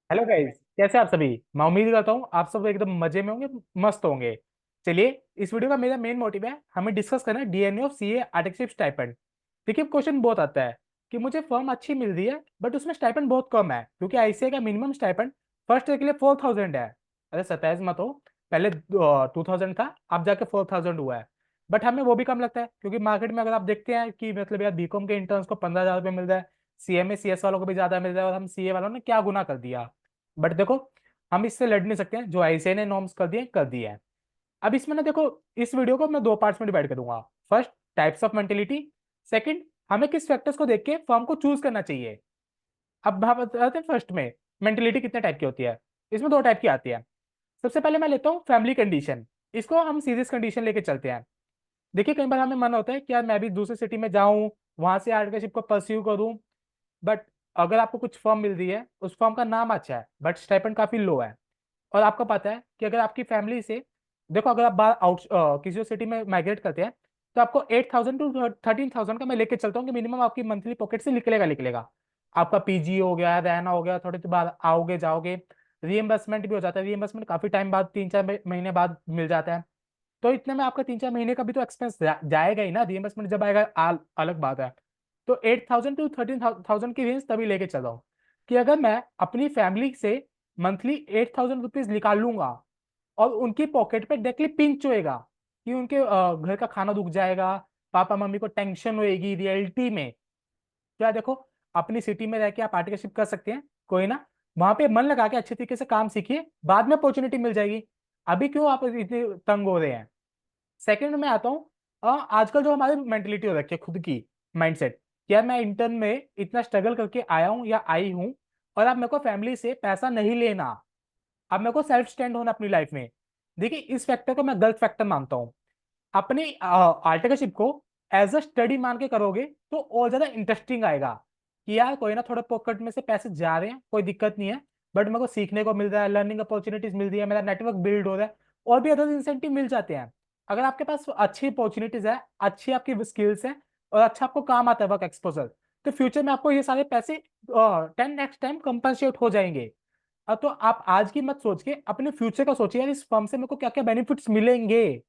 Hello guys, कैसे आप सभी। मैं उम्मीद करता हूँ आप सब एकदम मजे में होंगे, मस्त होंगे। चलिए, इस वीडियो का मेरा मेन मोटिव है, हमें डिस्कस करना है DNA of CA article stipend. देखिए, क्वेश्चन बहुत आता है कि मुझे फर्म अच्छी मिल रही है बट उसमें स्टाइपेंड बहुत कम है, क्योंकि आईसीए का मिनिमम स्टाइपेंड फर्स्ट ईयर के लिए 4000 है। अरे 27 मत हो, पहले 2000 था, अब जाके 4000 हुआ है। बट हमें वो भी कम लगता है, क्योंकि मार्केट में अगर आप देखते हैं कि मतलब यार बीकॉम के इंटर्न्स को 15,000 रुपये मिल रहा है, सीए में सीएस वालों को भी ज्यादा मिल रहा है, और हम सीए वालों ने क्या गुना कर दिया। बट देखो, हम इससे लड़ नहीं सकते हैं, जो आईसीए ने नॉर्म्स कर दिए हैं। अब इसमें ना देखो, इस वीडियो को मैं दो पार्ट्स में डिवाइड करूंगा। First, types of mentality. Second, हमें किस फैक्टर्स को देख के फर्म को चूज करना चाहिए। अब हम बताते हैं फर्स्ट में मेंटेलिटी कितने टाइप की होती है। इसमें दो टाइप की आती है। सबसे पहले मैं लेता हूँ फैमिली कंडीशन। इसको हम सीरियस कंडीशन लेके चलते हैं। देखिए, कई बार हमें मन होता है कि यार मैं भी दूसरी सिटी में जाऊं, वहां से आर्टिकलशिप को परस्यू करूं। बट अगर आपको कुछ फर्म मिल रही है, उस फर्म का नाम अच्छा है बट स्टाइपेंड काफी लो है, और आपको पता है कि अगर आपकी फैमिली से, देखो अगर आप बाहर आउट किसी सिटी में माइग्रेट करते हैं, तो आपको 8,000 टू 13,000 का मैं लेके चलता हूँ कि मिनिमम आपकी मंथली पॉकेट से निकलेगा निकलेगा। आपका पीजी हो गया, रहना हो गया, थोड़े देर बाद आओगे जाओगे, रीएम्बर्समेंट भी हो जाता है। रीएम्बर्समेंट काफी टाइम बाद, 3-4 महीने बाद मिल जाता है। तो इतने में आपका 3-4 महीने का भी तो एक्सपेंस जाएगा ही ना। रीएम्बर्समेंट जब आएगा अलग बात है। तो 8,000 टू 13,000 की रेंज तभी लेके चल रहा हूँ कि अगर मैं अपनी फैमिली से मंथली 8,000 रुपीज निकाल लूंगा, और उनकी पॉकेट पे डायरेक्टली पिंच होएगा कि उनके घर का खाना रुक जाएगा, पापा मम्मी को टेंशन होएगी रियलिटी में। क्या देखो, अपनी सिटी में रह के आप पार्टनरशिप कर सकते हैं, कोई ना, वहां पे मन लगा के अच्छे तरीके से काम सीखिए, बाद में अपॉर्चुनिटी मिल जाएगी। अभी क्यों आप इतने तंग हो रहे हैं। सेकंड में आता हूँ, आजकल जो हमारी मेंटेलिटी हो रखी है खुद की, माइंडसेट, यार मैं इंटर्न में इतना स्ट्रगल करके आया हूँ या आई हूँ, और अब मेरे को फैमिली से पैसा नहीं लेना, अब मेरे को सेल्फ स्टैंड होना अपनी लाइफ में। देखिए, इस फैक्टर को मैं गलत फैक्टर मानता हूँ। अपनी आर्टिकलशिप को एज अ स्टडी मान के करोगे तो और ज्यादा इंटरेस्टिंग आएगा कि यार कोई ना, थोड़ा पॉकेट में से पैसे जा रहे हैं, कोई दिक्कत नहीं है, बट मेरे को सीखने को मिल रहा है, लर्निंग अपॉर्चुनिटीज मिल रही है, मेरा नेटवर्क बिल्ड हो रहा है, और भी अदर इंसेंटिव मिल जाते हैं। अगर आपके पास अच्छी अपॉर्चुनिटीज है, अच्छी आपकी स्किल्स है, और अच्छा आपको काम आता है वर्क एक्सपोजर, तो फ्यूचर में आपको ये सारे पैसे 10 नेक्स्ट टाइम कंपनसेट हो जाएंगे। तो आप आज की मत सोच के अपने फ्यूचर का सोचिए, यार इस फर्म से मेरे को क्या क्या बेनिफिट्स मिलेंगे।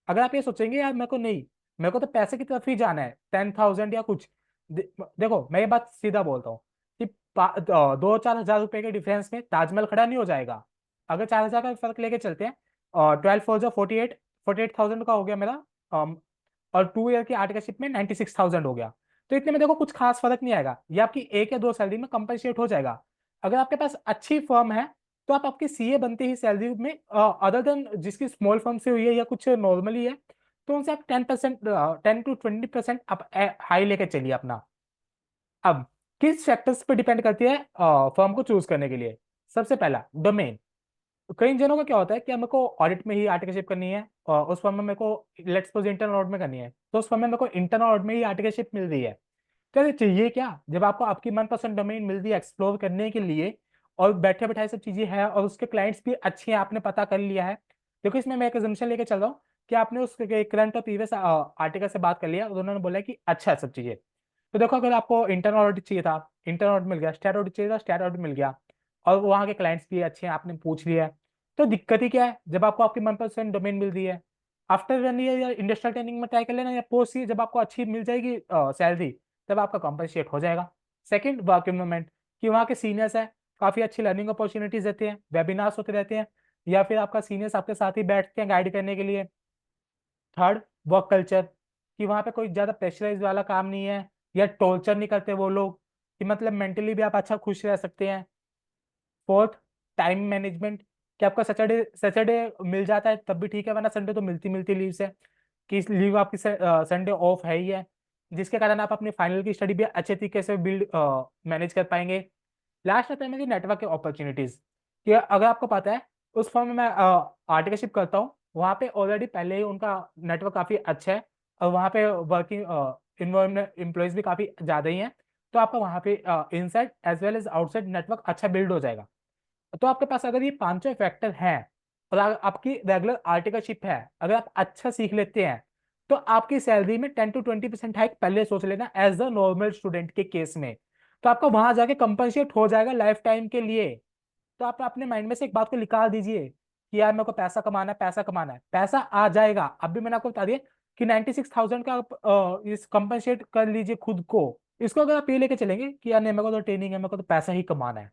अगर आप ये सोचेंगे यार मेरे को नहीं, मेरे को तो पैसे की तरफ ही जाना है, 10,000 या कुछ, देखो मैं ये बात सीधा बोलता हूँ कि 2-4 हजार रुपए के डिफरेंस में ताजमहल खड़ा नहीं हो जाएगा। अगर 4,000 का फर्क लेके चलते हैं, और 12 4 48 का हो गया मेरा, और 2 ईयर की आर्टिकलशिप में 96,000 हो गया। तो इतने में देखो कुछ खास फर्क नहीं आएगा, ये आपकी एक या दो सैलरी में कंपनसेट हो जाएगा। अगर आपके पास अच्छी फर्म है, तो आप आपकी सीए बनते ही सैलरी में, अदर देन जिसकी स्मॉल फर्म से हुई है या कुछ नॉर्मली है, तो उनसे आप 10%, 10 to 20% आप हाई लेके चलिए अपना। अब किस फैक्टर्स पे डिपेंड करती है फर्म को चूज करने के लिए। सबसे पहला, डोमेन। कई जनों का क्या होता है कि मेरे को ऑडिट में ही आर्टिकलशिप करनी है, और उस फर्म में मेरे को, लेट्स सपोज इंटरनल ऑडिट में करनी है, तो उस फर्म में मेरे को इंटरनल ऑडिट में ही आर्टिकलशिप मिल रही है। तो ये चाहिए क्या, जब आपको आपकी मनपसंद डोमेन मिल रही है एक्सप्लोर करने के लिए, और बैठे बैठाए सब चीजें हैं, और उसके क्लाइंट्स भी अच्छे हैं, आपने पता कर लिया है। देखो, इसमें मैं एक एजम्पशन लेके चल रहा हूँ कि आपने उस करंट और प्रीवियस आर्टिकल से बात कर लिया, और उन्होंने बोला कि अच्छा है सब चीजें। तो देखो, अगर आपको इंटरनल ऑडिट चाहिए था, इंटरनल ऑडिट मिल गया, स्टैट ऑडिट चाहिए था, स्टैट ऑडिट मिल गया, और वहाँ के क्लाइंट्स भी अच्छे हैं, आपने पूछ लिया है। तो दिक्कत ही क्या है, जब आपको आपकी मनपसंद डोमेन मिल रही है, आफ्टर 1 ईयर या इंडस्ट्रियल ट्रेनिंग में ट्राई कर लेना, या पोस्ट ईयर जब आपको अच्छी मिल जाएगी सैलरी, तब आपका कॉम्पनसेट हो जाएगा। सेकंड, वर्क इन्वायरमेंट, कि वहाँ के सीनियर्स हैं, काफ़ी अच्छी लर्निंग अपॉर्चुनिटीज देते हैं, वेबिनार्स होते रहते हैं, या फिर आपका सीनियर्स आपके साथ ही बैठते हैं गाइड करने के लिए। थर्ड, वर्क कल्चर, कि वहाँ पे कोई ज़्यादा प्रेशराइज वाला काम नहीं है, या टॉर्चर नहीं करते वो लोग, कि मतलब मेंटली भी आप अच्छा खुश रह सकते हैं। फोर्थ, टाइम मैनेजमेंट, कि आपका सैटरडे सैटरडे मिल जाता है तब भी ठीक है, वरना संडे तो मिलती मिलती लीव्स है, कि लीव आपकी संडे ऑफ है ही है, जिसके कारण आप अपनी फाइनल की स्टडी भी अच्छे तरीके से बिल्ड मैनेज कर पाएंगे। लास्ट आता है मेरी नेटवर्क अपॉर्चुनिटीज, कि अगर आपको पता है उस फॉर्म में मैं आर्टिकलशिप करता हूँ, वहाँ पे ऑलरेडी पहले ही उनका नेटवर्क काफ़ी अच्छा है, और वहाँ पे वर्किंग इन्वायरमेंट एम्प्लॉयज भी काफ़ी ज़्यादा ही हैं। तो आपका वहाँ पे inside as well as outside network अच्छा बिल्ड हो जाएगा। तो आपके पास अगर ये पांचों फैक्टर हैं, और अगर आपकी रेगुलर आर्टिकलशिप है, अगर आप अच्छा सीख लेते हैं, तो आपकी सैलरी में 10 to 20% हाइक पहले सोच लेना, एज अ नॉर्मल स्टूडेंट के केस में। तो आपका वहां जाके कंपनसेट हो जाएगा लाइफ टाइम के लिए। तो आप अपने माइंड में से एक बात को निकाल दीजिए कि यार मेरे को पैसा कमाना है, पैसा कमाना है, पैसा आ जाएगा। अभी मैंने आपको बता दिया कि 96,000 का आप इस कंपनसेट कर लीजिए खुद को। इसको अगर आप ये लेके चलेंगे कि यार नहीं मेरे को तो ट्रेनिंग है, मेरे को तो पैसा ही कमाना है,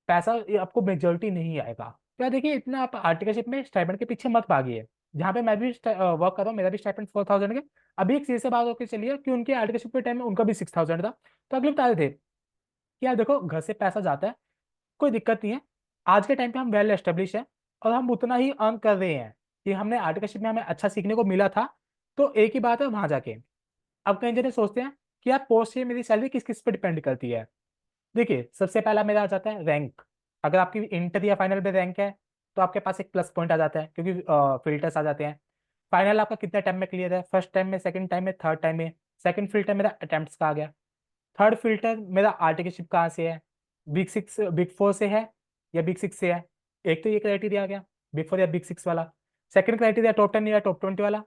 पैसा ये आपको मेजोरिटी नहीं आएगा। तो यार देखिए, इतना आप आर्टिकलशिप में स्टाइपेंड के पीछे मत भागिए। जहाँ पे मैं भी वर्क कर रहा हूँ, मेरा भी स्टाइपेंड 4,000 है। अभी एक सीए से बात होकर चलिए कि उनके आर्टिकलशिप के टाइम में उनका भी 6,000 था। तो अगले बता रहे थे कि यार देखो, घर से पैसा जाता है, कोई दिक्कत नहीं है। आज के टाइम पे हम वेल एस्टेब्लिश है और हम उतना ही अर्न कर रहे हैं कि हमने आर्टिकलशिप में हमें अच्छा सीखने को मिला था। तो एक ही बात है वहां जाके। अब कई जने सोचते हैं कि यार पोस्ट से मेरी सैलरी किस किस पे डिपेंड करती है। देखिए, सबसे पहला मेरा आ जाता है रैंक। अगर आपकी इंटर या फाइनल में रैंक है तो आपके पास एक प्लस पॉइंट आ जाता है, क्योंकि फिल्टर्स आ जाते हैं। फाइनल आपका कितने टाइम में क्लियर है, फर्स्ट टाइम में, सेकंड टाइम में, थर्ड टाइम में। सेकंड फिल्टर मेरा अटेम्प्ट्स का आ गया। थर्ड फिल्टर मेरा आर्टिकलशिप कहाँ से है, बिग 6 बिग 4 से है या बिग 6 से है। एक तो ये क्राइटेरिया आ गया, बिग 4 या बिग 6 वाला। सेकंड क्राइटेरिया टॉप 10 या टॉप 20 वाला,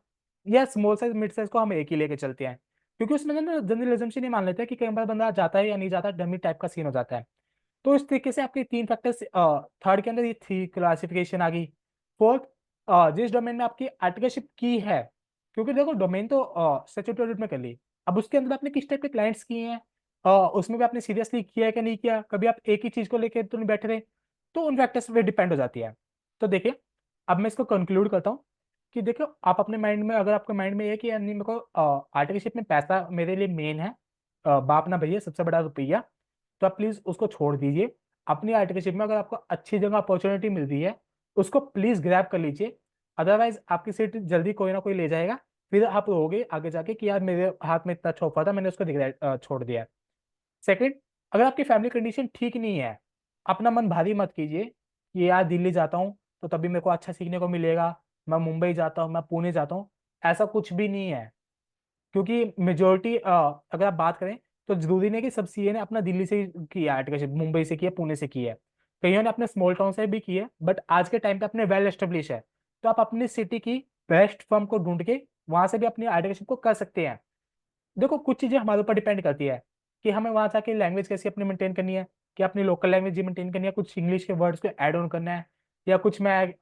या स्मॉल साइज मिड साइज को हम एक ही लेके चलते हैं। क्योंकि उसमें ना जनरल एजम्पशन नहीं मान लेते कि कई बार बंदा जाता है या नहीं जाता, डमी टाइप का सीन हो जाता है। तो इस तरीके से आपके 3 फैक्टर्स, थर्ड के अंदर ये 3 क्लासिफिकेशन आ गई। फोर्थ, जिस डोमेन में आपकी आर्टिकलशिप की है, क्योंकि देखो डोमेन तो स्टैट्यूटरी में कर ली, अब उसके अंदर आपने किस टाइप के क्लाइंट्स किए हैं, उसमें भी आपने सीरियसली किया है कि नहीं किया, कभी आप एक ही चीज को लेकर तो नहीं बैठे रहे। तो उन फैक्टर्स पे डिपेंड हो जाती है। तो देखिए, अब मैं इसको कंक्लूड करता हूँ कि देखो, आप अपने माइंड में, अगर आपके माइंड में ये है कि यार नहीं, मेरे को आर्टिकलशिप में पैसा मेरे लिए मेन है, बाप ना भैया सबसे बड़ा रुपया, तो आप प्लीज उसको छोड़ दीजिए। अपनी आर्टिकलशिप में अगर आपको अच्छी जगह अपॉर्चुनिटी मिल रही है, उसको प्लीज ग्रैब कर लीजिए। अदरवाइज आपकी सीट जल्दी कोई ना कोई ले जाएगा, फिर आप रहोगे आगे जाके कि यार मेरे हाथ में इतना अच्छा ऑफर था, मैंने उसको छोड़ दिया। सेकंड, अगर आपकी फैमिली कंडीशन ठीक नहीं है, अपना मन भारी मत कीजिए कि यार दिल्ली जाता हूँ तो तभी मेरे को अच्छा सीखने को मिलेगा, मैं मुंबई जाता हूँ, मैं पुणे जाता हूँ। ऐसा कुछ भी नहीं है। क्योंकि मेजोरिटी, अगर आप बात करें तो जरूरी नहीं कि सब सीए ने अपना दिल्ली से ही किया आर्टिकलशिप, मुंबई से किया, पुणे से किया है। कईयों ने अपने स्मॉल टाउन से भी किया है, बट आज के टाइम पे अपने वेल एस्टेब्लिश है। तो आप अपनी सिटी की बेस्ट फर्म को ढूंढ के वहां से भी अपनी आर्टिकलशिप को कर सकते हैं। देखो, कुछ चीजें हमारे ऊपर डिपेंड करती है कि हमें वहां जाके लैंग्वेज कैसी अपनी मेंटेन करनी है, कि अपनी लोकल लैंग्वेज ही मेंटेन करनी है, कुछ इंग्लिश के वर्ड्स को ऐड ऑन करना है, या कुछ मैं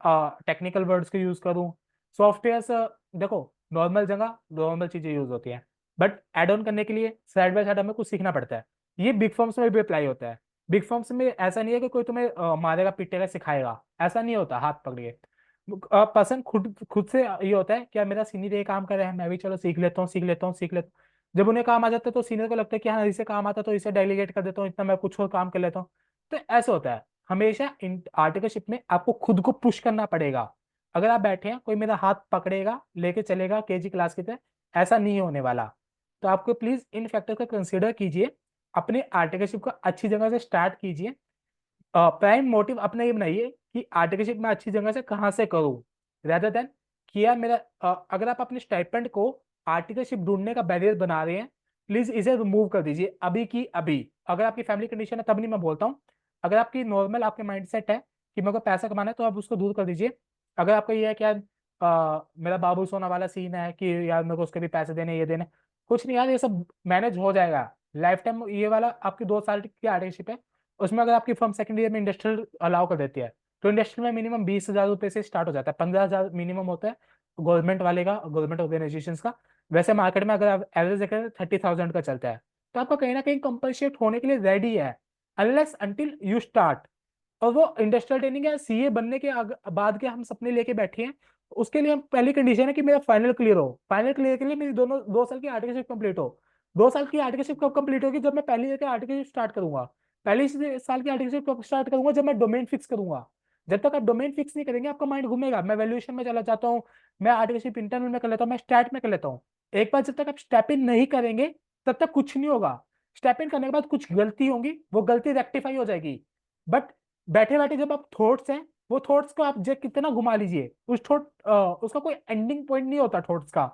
टेक्निकल वर्ड्स को यूज करूँ। सॉफ्टवेयर, देखो, नॉर्मल जगह नॉर्मल चीजें यूज होती हैं, बट ऐड ऑन करने के लिए साइड बाय साइड हमें कुछ सीखना पड़ता है। ये बिग फर्म्स में भी अप्लाई होता है। बिग फर्म्स में ऐसा नहीं है कि कोई तुम्हें मारेगा पीटेगा सिखाएगा, ऐसा नहीं होता हाथ पकड़ के। पर्सन खुद खुद से ये होता है कि यार मेरा सीनियर ये काम कर रहा है, मैं भी चलो सीख लेता हूँ, सीख लेता हूँ, सीख लेता हूँ। जब उन्हें काम आ जाता है तो सीनियर को लगता है कि हाँ इसे काम आता है तो इसे डेलीगेट कर देता हूँ, इतना मैं कुछ और काम कर लेता हूँ। तो ऐसा होता है। हमेशा आर्टिकलशिप में आपको खुद को पुश करना पड़ेगा। अगर आप बैठे हैं, कोई मेरा हाथ पकड़ेगा लेके चलेगा केजी क्लास की तरह, ऐसा नहीं होने वाला। तो आपको प्लीज इन फैक्टर को कंसिडर कीजिए, अपने आर्टिकलशिप को अच्छी जगह से स्टार्ट कीजिए। प्राइम मोटिव अपना ये बनाइए कि आर्टिकलशिप में अच्छी जगह से कहाँ से करूँ, रेदर देन कि यार मेरा, अगर आप अपने स्टाइपेंड को आर्टिकलशिप ढूंढने का बैरियर बना रहे हैं, प्लीज इसे रिमूव कर दीजिए अभी की अभी। अगर आपकी फैमिली कंडीशन है तब नहीं, मैं बोलता हूँ। अगर आपकी नॉर्मल आपके माइंडसेट है कि मेरे को पैसा कमाना है, तो आप उसको दूर कर दीजिए। अगर आपका ये है कि यार मेरा बाबू सोना वाला सीन है कि यार मेरे को उसके भी पैसे देने, ये देने, कुछ नहीं यार, ये सब मैनेज हो जाएगा। लाइफ टाइम ये वाला आपकी 2 साल की आर्टिकलशिप है। उसमें अगर आपकी फर्म सेकंड ईयर में इंडस्ट्रियल अलाउ कर देती है, तो इंडस्ट्रियल में मिनिमम 20,000 रुपये से स्टार्ट हो जाता है, 15,000 मिनिमम होता है गवर्नमेंट वाले का, गवर्नमेंट ऑर्गेनाइजेशन का। वैसे मार्केट में अगर आप एवरेज देखें 30,000 का चलता है। तो आपका कहीं ना कहीं कंपनसेट होने के लिए रेडी है, अनलेस अंटिल यू स्टार्ट। और वो इंडस्ट्रियल ट्रेनिंग या सीए बनने के बाद के हम सपने लेके बैठे हैं। उसके लिए हम पहली कंडीशन है कि मेरा फाइनल क्लियर हो। फाइनल क्लियर के लिए मेरी दोनों 2 साल की आर्टिकलशिप कंप्लीट हो। 2 साल की आर्टिकलशिप कब कंप्लीट होगी, जब मैं पहली ईयर की आर्टिकलशिप स्टार्ट करूंगा। पहली साल की आर्टिकलशिप कब स्टार्ट करूंगा, जब मैं डोमेन फिक्स करूंगा। जब तक आप डोमेन फिक्स नहीं करेंगे, आपका माइंड घूमेगा, मैं वैल्यूएशन में चला जाता हूँ, मैं आर्टिकलशिप इंटरनल में कर लेता हूँ, मैं स्टैट में कर लेता हूँ। एक बार जब तक आप स्टेप इन नहीं करेंगे, तब तक कुछ नहीं होगा। स्टेप इन करने के बाद कुछ गलती होगी, वो गलती रेक्टिफाई हो जाएगी। बट बैठे बैठे जब आप थॉट्स हैं, वो थॉट्स को आप जो कितना घुमा लीजिए, उस थॉट उसका कोई एंडिंग पॉइंट नहीं होता थॉट्स का।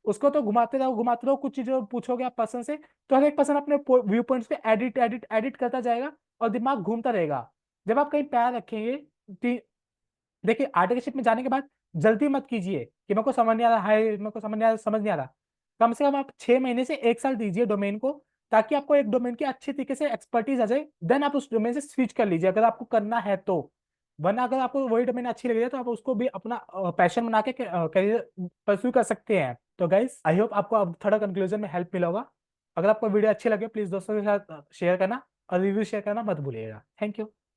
उसको तो घुमाते रहो, कुछ चीजों पूछोगे आप पर्सन से, तो हर एक पर्सन अपने व्यू पॉइंट्स पे एडिट एडिट एडिट करता जाएगा और दिमाग घूमता रहेगा। जब आप कहीं पैर रखेंगे, देखिए आर्टिकलशिप में जाने के बाद जल्दी मत कीजिए कि मेरे को समझ नहीं आ रहा, हाय मेरे को समझ नहीं आ रहा, समझ नहीं आ रहा। कम से कम आप 6 महीने से 1 साल दीजिए डोमेन को, ताकि आपको एक डोमेन की अच्छी तरीके से एक्सपर्टीज आ जाए, देन आप उस डोमेन से स्विच कर लीजिए अगर आपको करना है तो। वरना अगर आपको वही डोमेन अच्छी लग रही है तो आप उसको भी अपना पैशन बना के करियर परस्यू कर सकते हैं। तो गाइस आई होप आपको अब थोड़ा कंक्लूजन में हेल्प मिला होगा। अगर आपको वीडियो अच्छी लगे प्लीज दोस्तों के साथ शेयर करना और रिव्यू शेयर करना मत भूलिएगा। Thank you.